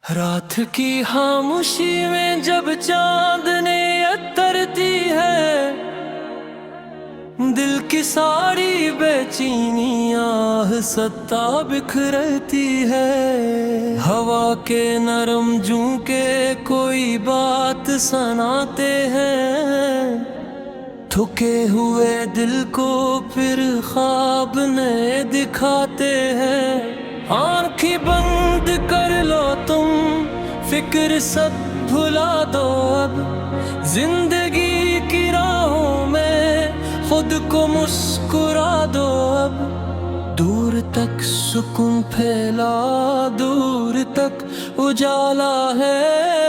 रात की खामोशी में जब चांदनी उतरती है, दिल की सारी बेचैनी आह सत्ता बिखरती है। हवा के नरम झोंके कोई बात सुनाते हैं, थके हुए दिल को फिर ख्वाब नए दिखाते हैं। आँखें बंद कर लो तुम, फिक्र सब भुला दो अब, जिंदगी की राहों में खुद को मुस्कुरा दो अब। दूर तक सुकून फैला, दूर तक उजाला है,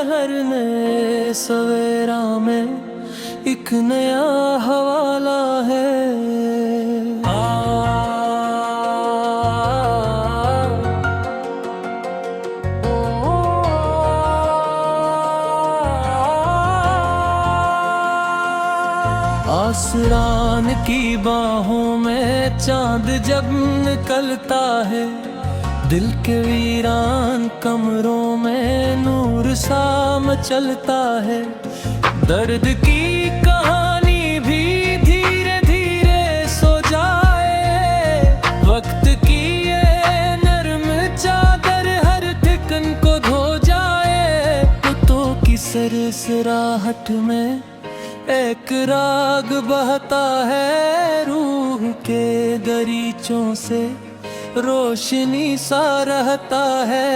हर नए सवेरा में एक नया हवाला है। आसमान की बाहों में चांद जब निकलता है, दिल के वीरान कमरों में नूर सा मचलता है। दर्द की कहानी भी धीरे धीरे सो जाए, वक्त की ये नरम चादर हर ठिकन को धो जाए। पुतों की सरसराहट में एक राग बहता है, रूह के दरीचों से रोशनी सा रहता है।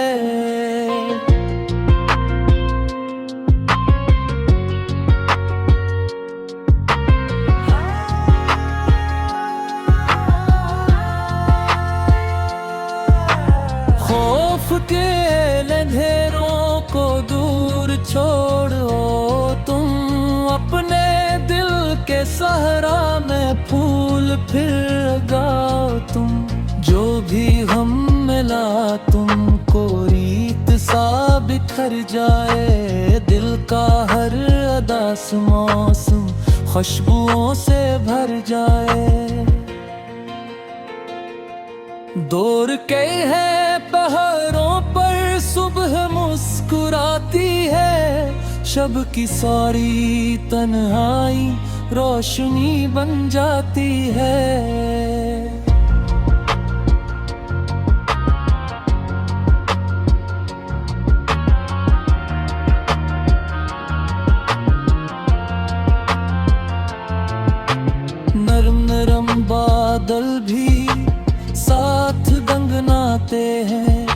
खौफ के अंधेरों को दूर छोड़ो तुम, अपने दिल के सहरा में फूल फिर लगाओ तुम। जो भी हम मिला तुमको रीत सा बिखर जाए, दिल का हर अदास मौसम खुशबुओं से भर जाए। दौर के है पहाड़ों पर सुबह मुस्कुराती है, शब की सारी तन्हाई रोशनी बन जाती है। नरम नरम बादल भी साथ गंगनाते हैं,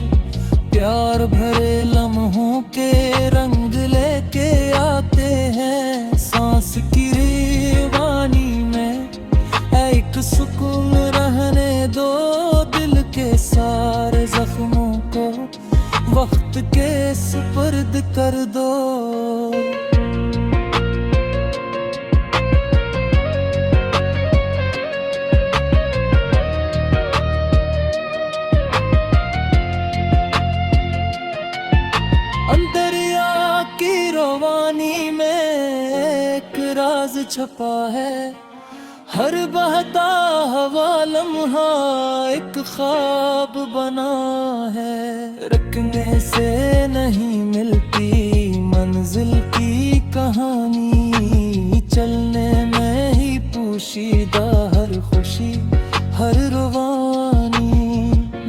प्यार भरे लम्हों के रंग लेके आते हैं। सांस की रेवानी में एक सुकून रहने दो, दिल के सारे जख्मों को वक्त के सुपुर्द कर दो। दरिया की रवानी में एक राज छपा है, हर बहता हवा लम्हा एक ख्वाब बना है। रुकने से नहीं मिलती मंजिल की कहानी, चलने में ही पोशीदा हर खुशी हर रवानी।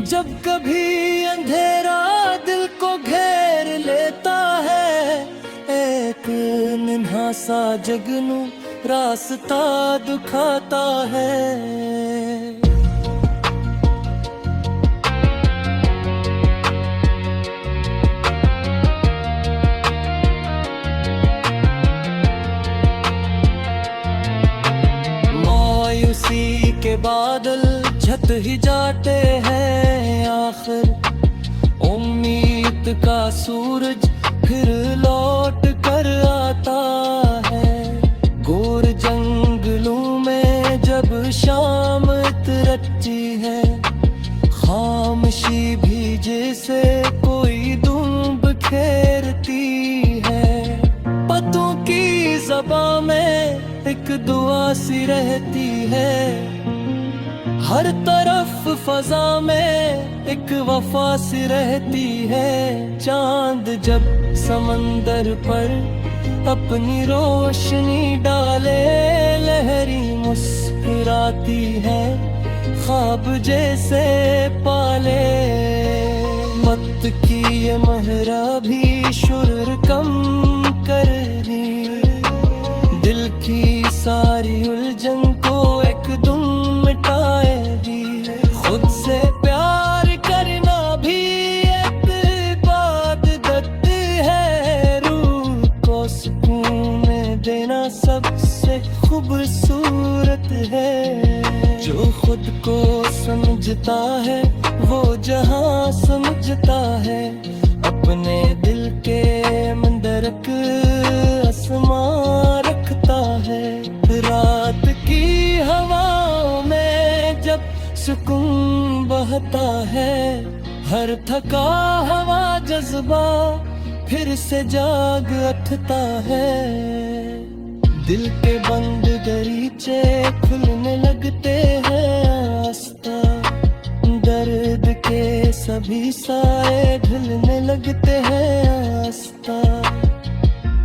जब कभी अंधेरा दिल को घेर लेता है, एक नन्हा सा जगनू रास्ता दिखाता है। मायूसी के बादल झट ही जाते हैं, आखिर उम्मीद का सूरज फिर लौट कर आता है। घोर जंगलों में जब शाम उतरती है, खामोशी भी जैसे कोई धूम बिखेरती है। पत्तों की ज़बां में एक दुआ सी रहती है, हर तरफ फजा में एक वफा सी रहती है। चांद जब समंदर पर अपनी रोशनी डाले, लहरी मुस्कुराती है, ख्वाब जैसे पाले। वक्त की ये महरा भी शुर कम कर दी, दिल की सारी उलझन को एकदम मिटाएगी। खुद से प्यार करना भी एक इबादत है, रूह को सुकून देना सबसे खूबसूरत है। जो खुद को समझता है वो जहां समझता है, अपने दिल के अंदर एक आसमां रखता है। रात की हवाओं में जब सुकून बहता है, हर थका हवा जज्बा फिर से जाग उठता है। दिल के बंद दरीचे खुलने लगते हैं आस्ता, दर्द के सभी साए ढलने लगते हैं आस्ता।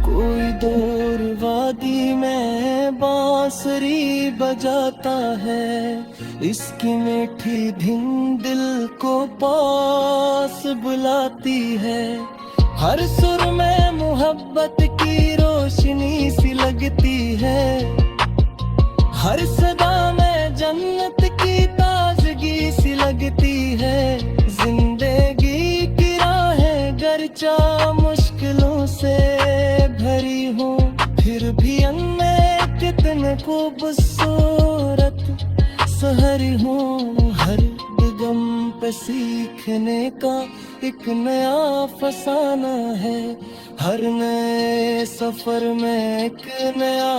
कोई दूर वादी में बांसुरी बजाता है, इसकी मीठी धुन दिल को पास बुलाती है। हर सुर में मोहब्बत की रोशनी सी लगती है, हर सदा में जन्नत की ताजगी सी लगती है। जिंदगी की राहें गरचा मुश्किलों से भरी हो, फिर भी अनमें कितने खूबसूरत सहरी हो। हर दिगम पे सीखने का एक नया फसाना है, हर नए सफर में एक नया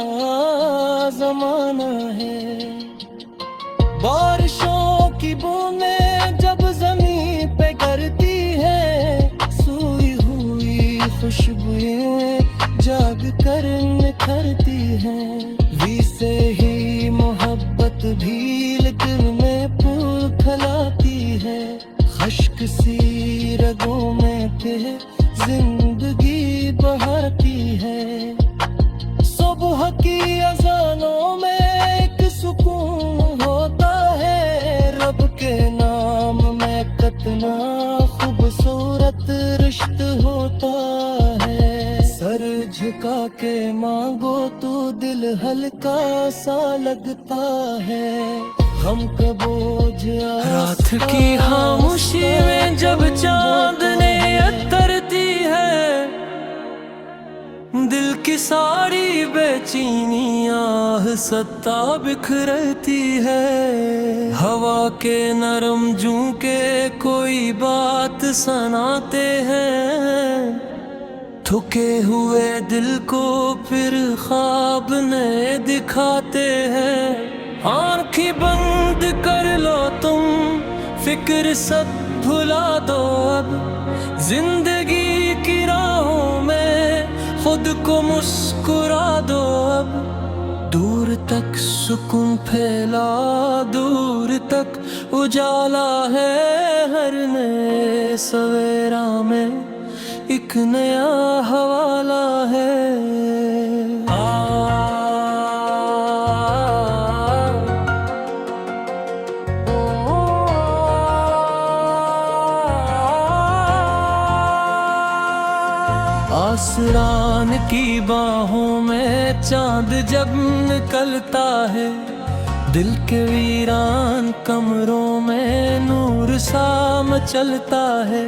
जमाना है। बारिशों की बूंदें जब जमीन पे गिरती है, सोई हुई खुशबुएं जाग कर निखरती हैं। वी से ही मोहब्बत भी दिल में फूल खिलाती है, खश्क सी रगों में थे जिंदगी बहाती है। सुबह की अज़ानों में एक सुकून होता है, रब के नाम में कितना खूबसूरत रिश्ता होता है। सर झुका के मांगो तो दिल हल्का सा लगता है, हम का बोझ रात की खामोशी में जब चांदनी उतरती है, दिल की सारी बेचैनी आह सत्ता बिखरती है। हवा के नरम झोंके कोई बात सुनाते हैं, थके हुए दिल को फिर ख्वाब नए दिखाते हैं। आँखें बंद कर लो तुम, फिक्र सब भुला दो अब, जिंदगी की राहों में खुद को मुस्कुरा दो अब। दूर तक सुकून फैला, दूर तक उजाला है, हर नए सवेरा में एक नया हवाला है। आसमान की बाहों में चांद जब निकलता है, दिल के वीरान कमरों में नूर सा मचलता है।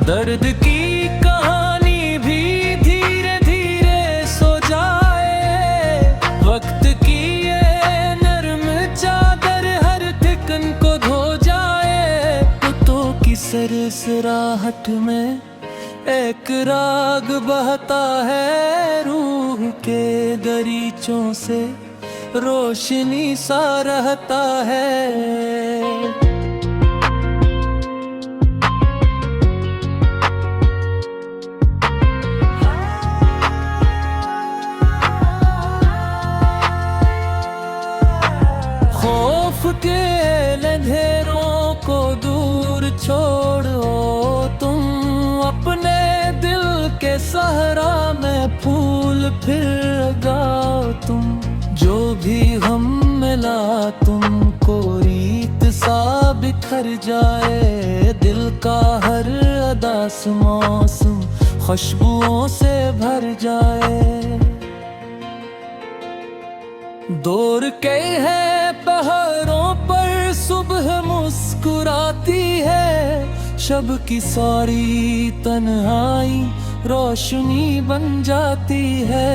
दर्द की कहानी भी धीरे धीरे सो जाए, वक्त की ये नरम चादर हर ठिकन को धो जाए। पुतों की सरसराहट में एक राग बहता है, रूह के दरीचों से रोशनी सा रहता है। खौफ के अंधेरों को दूर छोड़ के सहरा में फूल फिर लगाओ तुम, जो भी हम मिला तुमको रीत सा बिखर जाए। दिल का हर अदास मौसम खुशबुओं से भर जाए। दौर के है पहाड़ों पर सुबह मुस्कुराती है, शब की सारी तन्हाई रोशनी बन जाती है।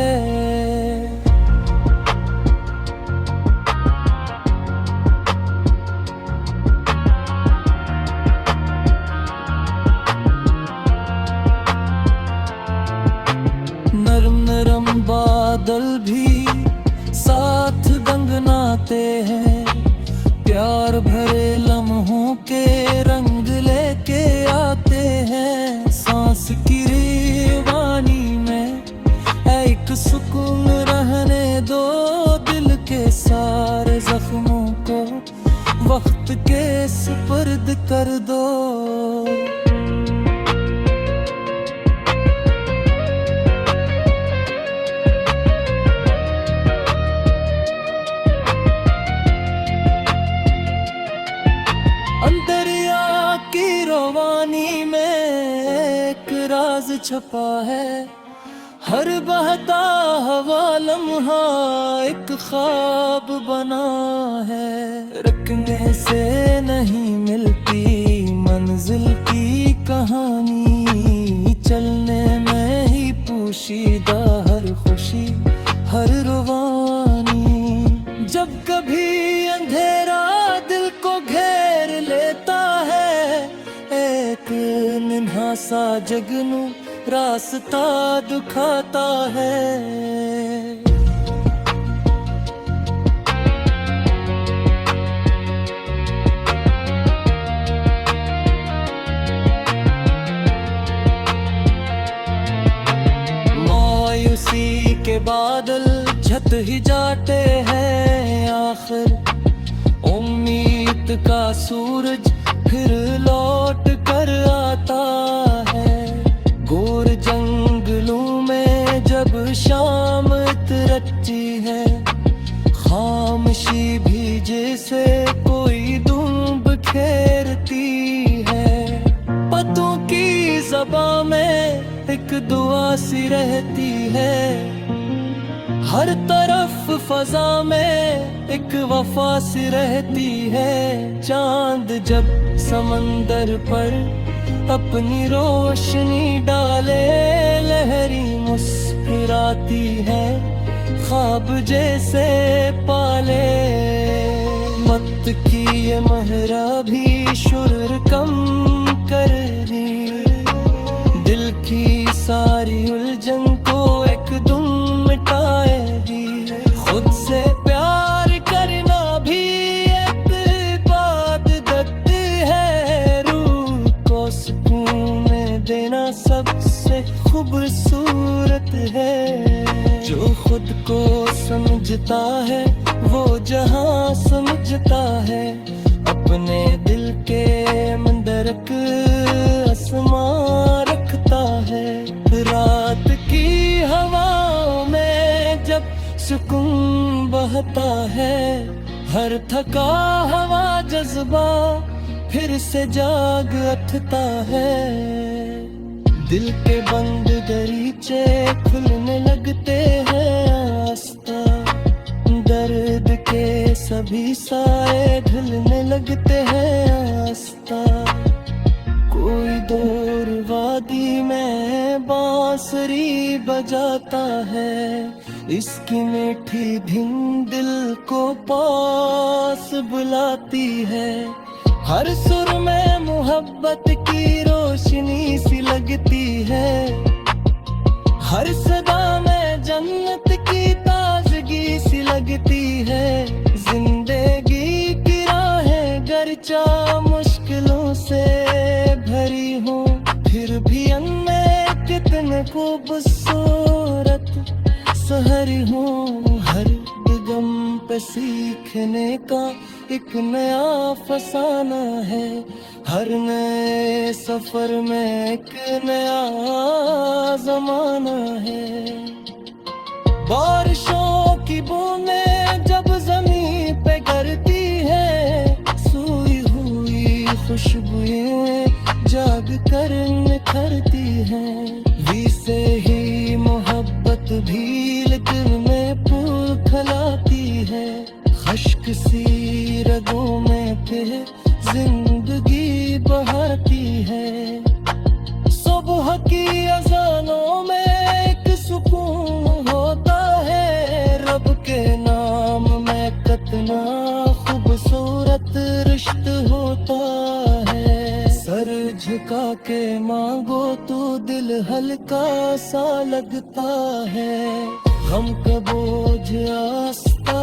नरम नरम बादल भी साथ गंगनाते हैं, प्यार भरे लम्हों के रंग लेके आते हैं। सांस की रेवानी में एक सुकून रहने दो, दिल के सारे जख्मों को वक्त के सुपुर्द कर दो। अंदरिया की रोवानी में एक राज छपा है, हर बहता हवा लम्हा एक ख्वाब बना है। रखने से नहीं मिलती मंजिल की कहानी, चलने में ही पोशीदा हर खुशी हर रुबानी। जब कभी अंधेरा दिल को घेर लेता है, एक नन्हा सा जगनू रास्ता दिखाता है। मायूसी के बादल छत ही जाते हैं, आखिर उम्मीद का सूरज फिर लौट कर आता है। घोर जंगलों में जब शाम उतरती है, खामोशी भी जैसे कोई धूम बिखेरती है। पत्तों की ज़बां में एक दुआ सी रहती है, हर तरफ फजा में एक वफा सी रहती है। चांद जब समंदर पर अपनी रोशनी डाले, लहरी मुस्कुराती है ख्वाब जैसे पाले। वक्त की ये महरा भी शुर कम कर दी, दिल की सारी उलझन को एकदम मिटाएगी। खुद से प्यार करना भी एक इबादत है, रूह को सुकून देना सबसे खूबसूरत है। जो खुद को समझता है वो जहां समझता है, अपने दिल के मंदरक आसमां रखता है। रात की हवाओं में जब सुकून बहता है, हर थका हवा जज्बा फिर से जाग उठता है। दिल के बंद दरीचे खुलने लगते हैं आस्ता, दर्द के सभी साए ढलने लगते हैं आस्ता। कोई दूर वादी में बांसुरी बजाता है, इसकी मीठी धुन दिल को पास बुलाती है। हर सुर में मोहब्बत की रोशनी सी लगती है, हर सदा में जन्नत की ताजगी सी लगती है। जिंदगी की राहें गरचा मुश्किलों से भरी हो, फिर भी उनमें कितने खूबसूरत सहरी हो। हर गम पे सीखने का एक नया फसाना है, हर नए सफर में एक नया जमाना है। बारिशों की बूंदें जब जमीन पे गिरती है, सोई हुई खुशबुएं जाग कर निखरती हैं। वी से ही मोहब्बत भी दिल में फूल खिलाती है। खश्क सी रगों में फिर जिंदगी बहाती है। सुबह की अज़ानों में एक सुकून होता है। रब के नाम में कितना खूबसूरत रिश्त होता है। सर झुका के मांगो तो दिल हल्का सा लगता है। गम का बोझ आस्ता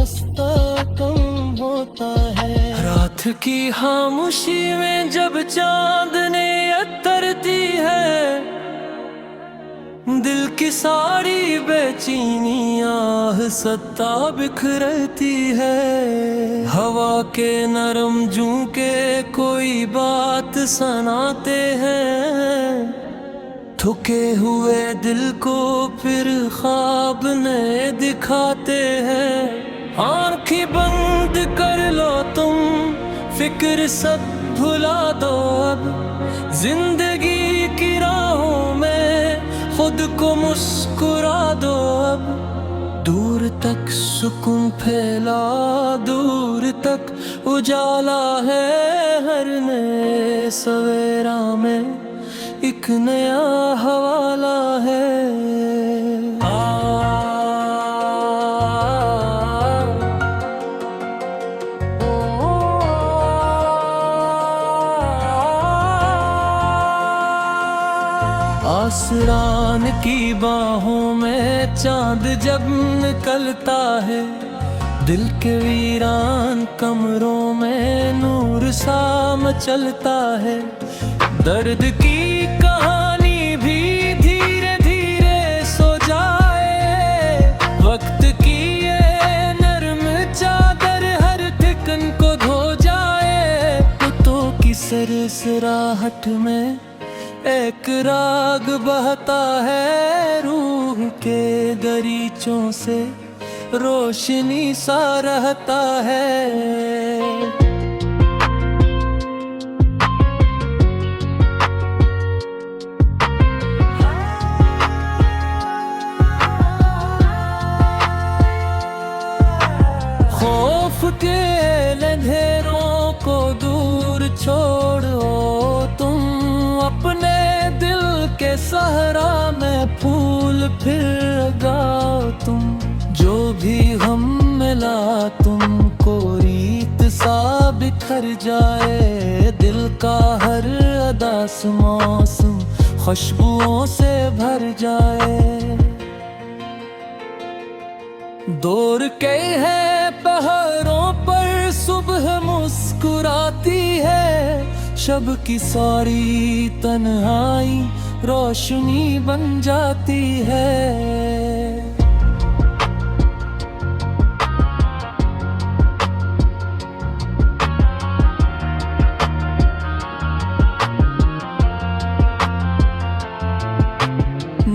आस्ता कम होता है। रात की खामोशी में जब चांदनी उतरती है, दिल की सारी बेचैनी आह सत्ता बिखरती है। हवा के नरम झोंके कोई बात सुनाते हैं। थके हुए दिल को फिर ख्वाब नए दिखाते हैं। आँखें बंद कर लो तुम, फिक्र सब भुला दो अब। जिंदगी की राहों में खुद को मुस्कुरा दो अब। दूर तक सुकून फैला, दूर तक उजाला है। हर नए सवेरा में एक नया हवाला है। आसमान की बाहों में चांद जब निकलता है, दिल के वीरान कमरों में नूर सा मचलता है। दर्द की कहानी भी धीरे धीरे सो जाए। वक्त की ये नरम चादर हर ठिकन को धो जाए। पुतों की सरसराहट में एक राग बहता है। रूह के दरीचों से रोशनी सा रहता है। खौफ के अंधेरों को दूर छोड़ो तुम। अपने दिल के सहरा में फूल फिर लगाओ तुम। जो भी हम मिला तुमको रीत सा बिखर जाए। दिल का हर अदास मौसम खुशबुओं से भर जाए। दौर के है पहाड़ों पर सुबह मुस्कुराती है। शब की सारी तन्हाई रोशनी बन जाती है।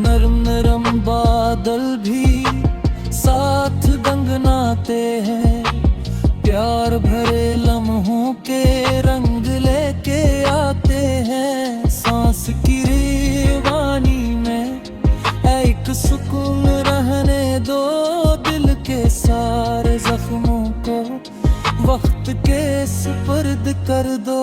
नरम नरम बादल भी साथ गंगनाते हैं। प्यार भरे लम्हों के रंग लेके आते हैं। सांस की रवानी में एक सुकून रहने दो। दिल के सारे जख्मों को वक्त के सुपुर्द कर दो।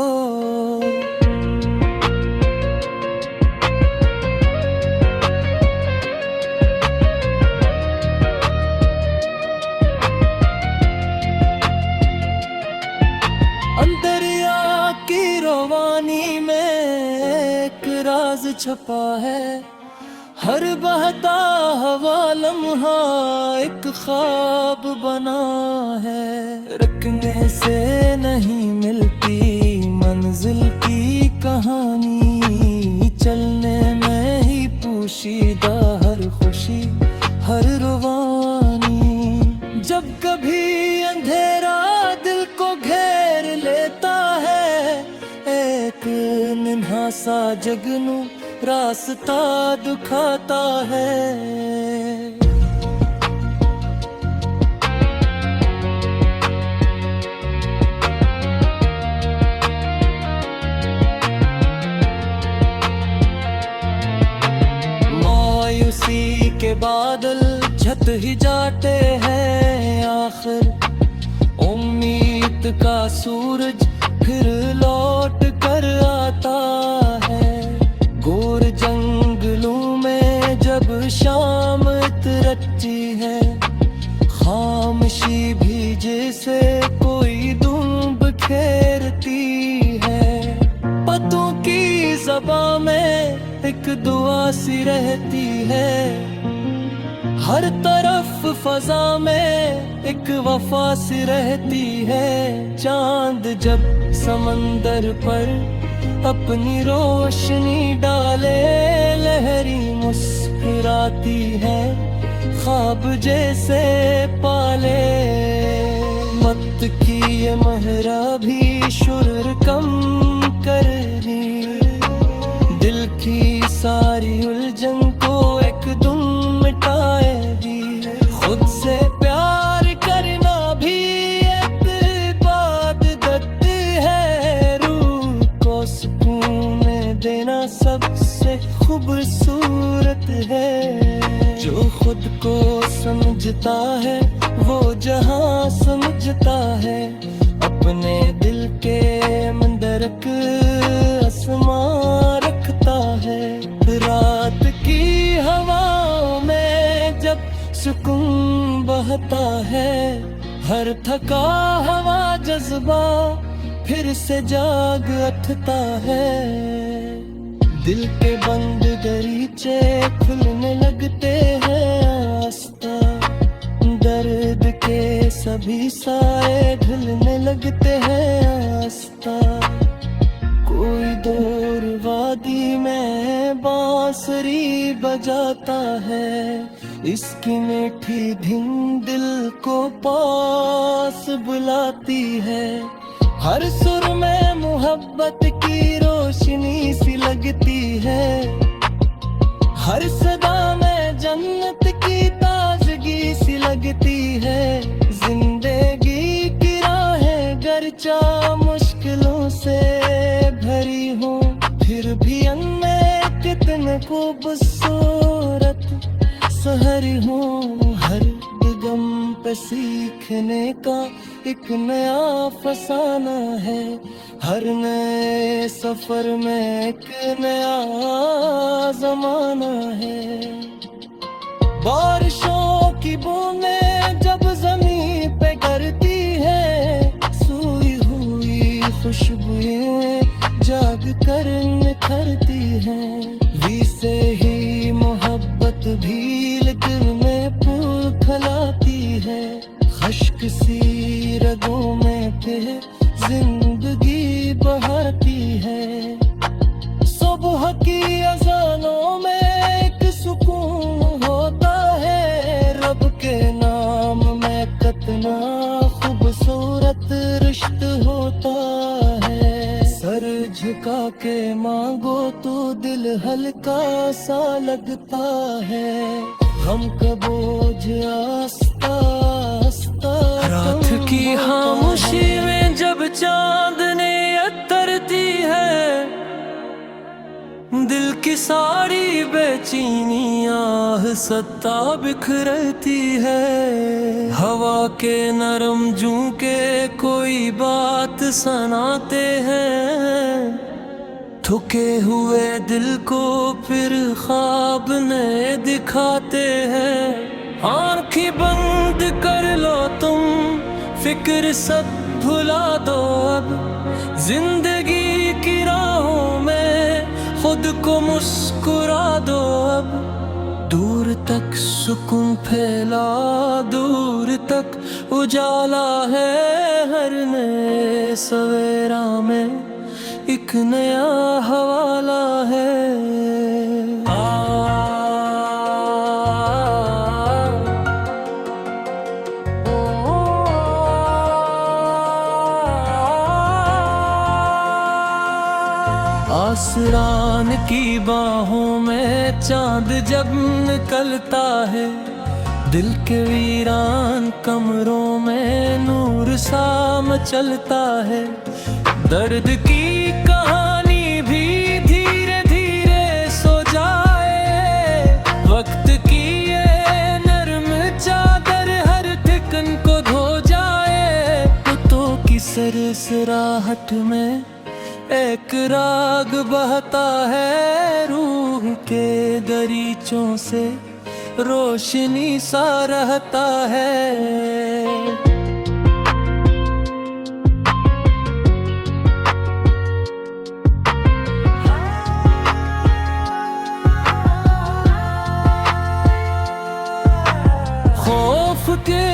अंदरिया की रवानी में एक राज छपा है। हर बहता हवा लम्हा एक ख्वाब बना है। रखने से नहीं मिलती मंजिल की कहानी। चलने में ही पोशीदा हर खुशी हर रवानी। जब कभी अंधेरा दिल को घेर लेता है, एक नन्हा सा जगनू रास्ता दिखाता है। मायूसी के बादल छत ही जाते हैं, आखिर उम्मीद का सूरज फिर लौट कर आता है। घोर जंगलों में जब शाम उतरती है, खामोशी भी जैसे कोई धूम बिखेरती है। पत्तों की ज़बां में एक दुआ सी रहती है, हर तरफ फजा में एक वफा सी रहती है। चांद जब समंदर पर अपनी रोशनी डाले, लहरी मुस्कुराती है, ख्वाब जैसे पाले। वक्त की ये महरा भी शुर कम कर रही, दिल की सारी उलझन को एक धुन मिटाएगी। खुद से प्यार करना भी एक इबादत है, रूह को सुकून देना सबसे खूबसूरत है। जो खुद को समझता है वो जहां समझता है, अपने दिल के मंदिर आसमां रखता है। रात की हवाओं में जब सुकून बहता है, हर थका हवा जज्बा फिर से जाग उठता है। दिल के बंद दरीचे खुलने लगते हैं आस्ता, दर्द के सभी साए ढलने लगते हैं आस्ता। कोई दूर वादी में बांसुरी बजाता है, इसकी मीठी धुन दिल को पास बुलाती है। हर सुर में मोहब्बत की रोशनी सी लगती है, हर सदा में जन्नत की ताजगी सी लगती है। जिंदगी की राहें गर्चा मुश्किलों से भरी हो, फिर भी अनमें कितने खूबसूरत सहरी हो। हर गम पे सीखने का एक नया फसाना है, हर नए सफर में एक नया जमाना है। बारिशों की बूंदें जब जमीन पे गिरती है, सोई हुई खुशबुएं जाग कर निखरती हैं। वी से ही मोहब्बत भी दिल में फूल खिलाती है, खश्क सी रगों में फिर जिंदगी बहाती है। सुबह की अज़ानों में एक सुकून होता है, रब के नाम में कितना खूबसूरत रिश्ता होता है। सर झुका के मांगो तो दिल हल्का सा लगता है, हम का बोझ आस्ता आस्ता। रात की खामोशी में जब चांदनी उतरती है, दिल की सारी बेचैनी आह सत्ता बिखरती है। हवा के नरम झोंके कोई बात सुनाते हैं, थके हुए दिल को फिर ख्वाब नए दिखाते हैं। आँखें बंद कर लो तुम, फिक्र सब भुला दो अब, जिंदगी की राहों में खुद को मुस्कुरा दो अब। दूर तक सुकून फैला, दूर तक उजाला है, हर नए सवेरा में एक नया हवाला है। आसरा की बाहों में चांद जब निकलता है, दिल के वीरान कमरों में नूर सा मचलता है। दर्द की कहानी भी धीरे धीरे सो जाए, वक्त की ये नरम चादर हर ठिकन को धो जाए। पुतों की सरसराहट में एक राग बहता है, रूह के दरीचों से रोशनी सा रहता है। खौफ के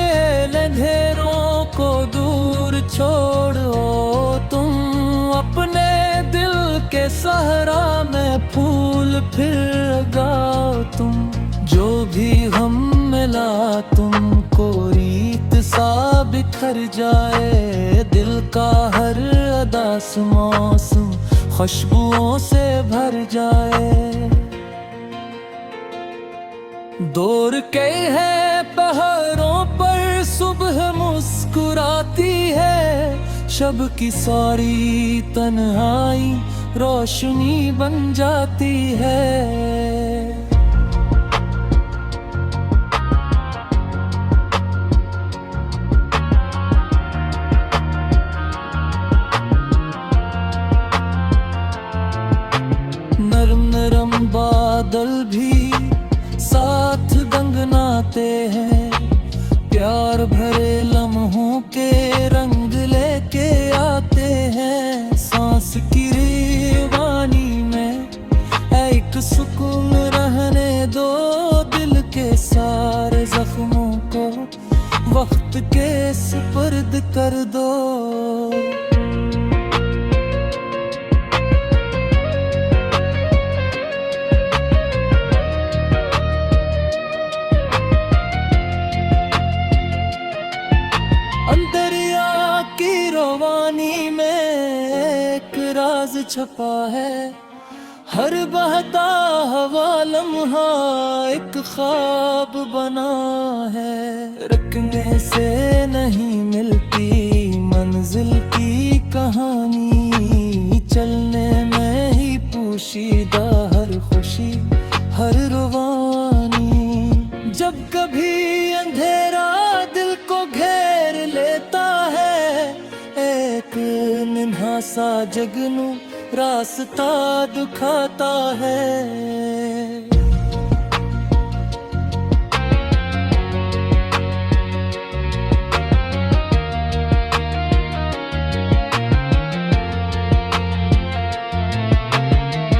अंधेरों को दूर छोड़ो तुम, अपने दिल के सहरा में फूल फिर लगाओ तुम। जो भी हम मिला तुमको रीत सा बिखर जाए, दिल का हर अदास मौसम खुशबुओं से भर जाए। दौर के है पहाड़ों पर सुबह मुस्कुराती है, शब की सारी तन्हाई रोशनी बन जाती है। नरम नरम बादल भी साथ गंगनाते हैं, प्यार भरे लम्हों के रंग लेके आते हैं। सांस की रेवानी में एक सुकून रहने दो, दिल के सारे जख्मों को वक्त के सुपुर्द कर दो। अंदरिया की रवानी में एक राज छपा है, हर बहता हवा लम्हा एक ख्वाब बना है। रखने से नहीं मिलती मंजिल की कहानी, चलने में ही पोशीदा हर खुशी हर रवानी। जब कभी अंधेरा दिल को घेर लेता है, एक नन्हा सा जगनू रास्ता दिखाता है।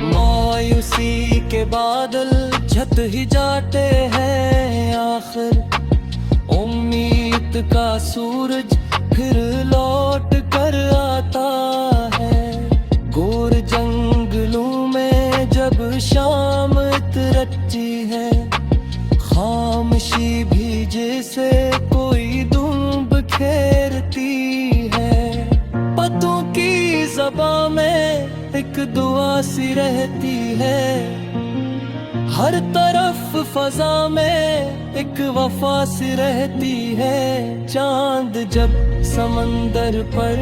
मायूसी के बादल छत ही जाते हैं, आखिर उम्मीद का सूरज फिर लौट कर आता है। घोर जंगलों में जब शाम उतरती है, खामोशी भी जैसे कोई धूम बिखेरती है। पत्तों की ज़बां में एक दुआ सी रहती है, हर तरफ फजा में एक वफा सी रहती है। चांद जब समंदर पर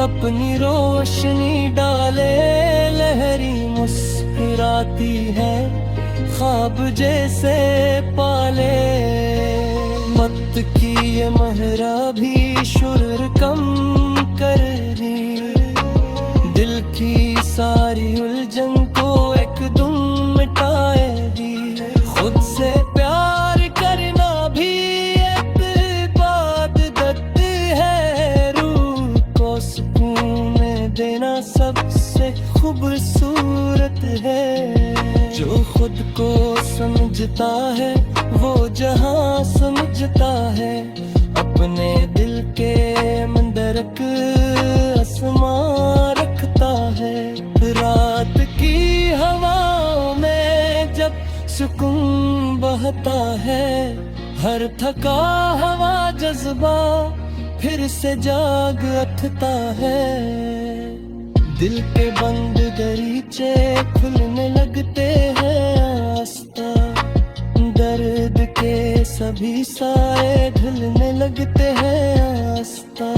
अपनी रोशनी डाले, लहरी मुस्कुराती है ख्वाब जैसे पाले। वक्त की ये महरा भी शुर कम कर दी, दिल की सारी उलझन को एक दुम मिटाएगी। खुद से प्यार करना भी एक इबादत है, रूह को सुकून देना सबसे खूबसूरत है। जो खुद को समझता है वो जहां समझता है, अपने दिल के मंदरक आसमां रखता है। रात की हवाओं में जब सुकून बहता है, हर थका हवा जज्बा फिर से जाग उठता है। दिल के बंद दरीचे खुलने लगते हैं आस्ता, दर्द के सभी साए ढलने लगते हैं आस्ता।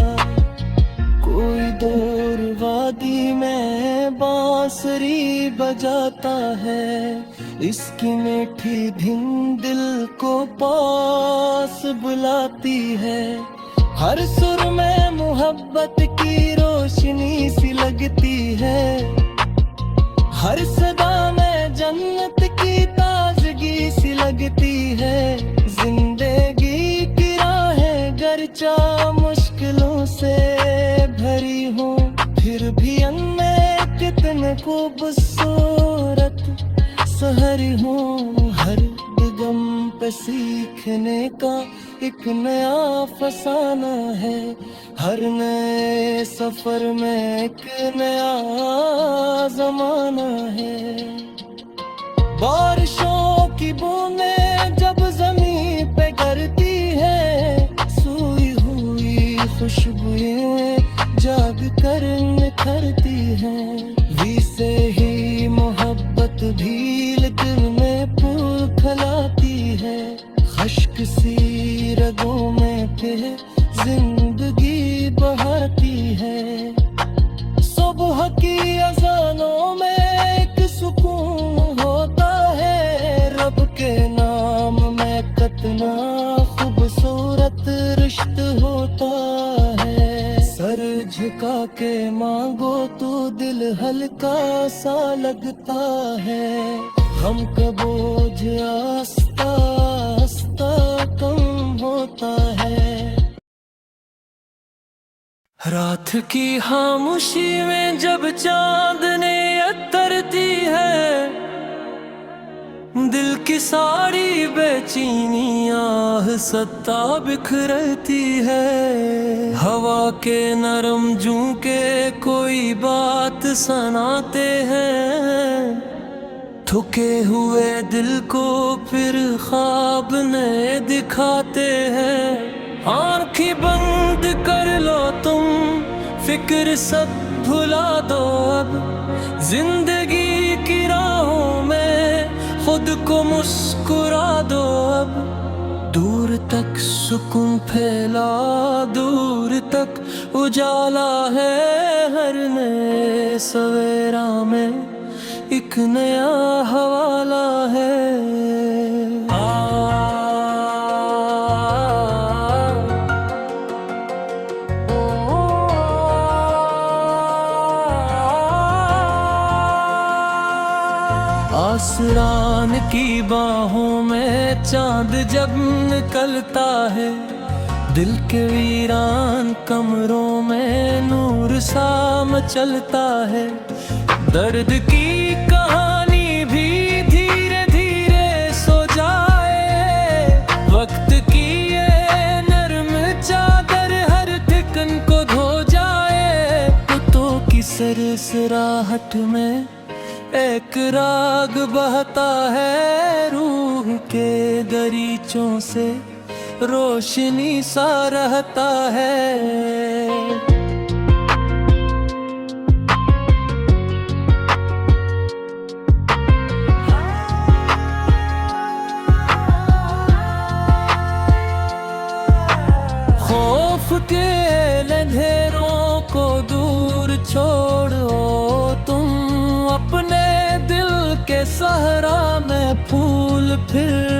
कोई दूर वादी में बांसुरी बजाता है, इसकी मीठी धुन दिल को पास बुलाती है। हर सुर में मोहब्बत की रोशनी सी लगती है, हर सदा में जन्नत की ताजगी सी लगती है। जिंदगी की राहें गरचा मुश्किलों से भरी हूँ, फिर भी अनमें कितने खूबसूरत सहरी हूँ। हर दिगम पे सीखने का एक नया फसाना है, हर नए सफर में एक नया जमाना है। बारिशों की बूंदें जब जमीन पे गिरती है, सोई हुई खुशबुएं जाग कर निखरती हैं। वी से ही मोहब्बत भील दिल में फूल फैलाती है, खश्क सी रगों में फिर जिंदगी बहाती है। सुबह की अज़ानों में एक सुकून होता है, रब के नाम में कितना खूबसूरत रिश्ता होता है। सर झुका के मांगो तो दिल हल्का सा लगता है, हम का बोझ आस्ता आस्ता कम होता है। रात की खामोशी में जब चांदनी उतरती है, दिल की सारी बेचैनी आह सत्ता बिखरती है। हवा के नरम झोंके कोई बात सुनाते हैं, थके हुए दिल को फिर ख्वाब नए दिखाते हैं। आँखें बंद कर लो तुम, फिक्र सब भुला दो अब, जिंदगी की राहों में खुद को मुस्कुरा दो अब। दूर तक सुकून फैला, दूर तक उजाला है, हर नए सवेरा में एक नया हवाला है। आसमान की बाहों में चांद जब निकलता है, दिल के वीरान कमरों में नूर सा मचलता है। दर्द की कहानी भी धीरे धीरे सो जाए, वक्त की ये नरम चादर हर ठिकन को धो जाए। पुतों की सरसराहट में एक राग बहता है, रूह के दरीचों से रोशनी सा रहता है। खौफ के अंधेरों को दूर छोड़ो तुम, अपने दिल के सहरा में फूल फिर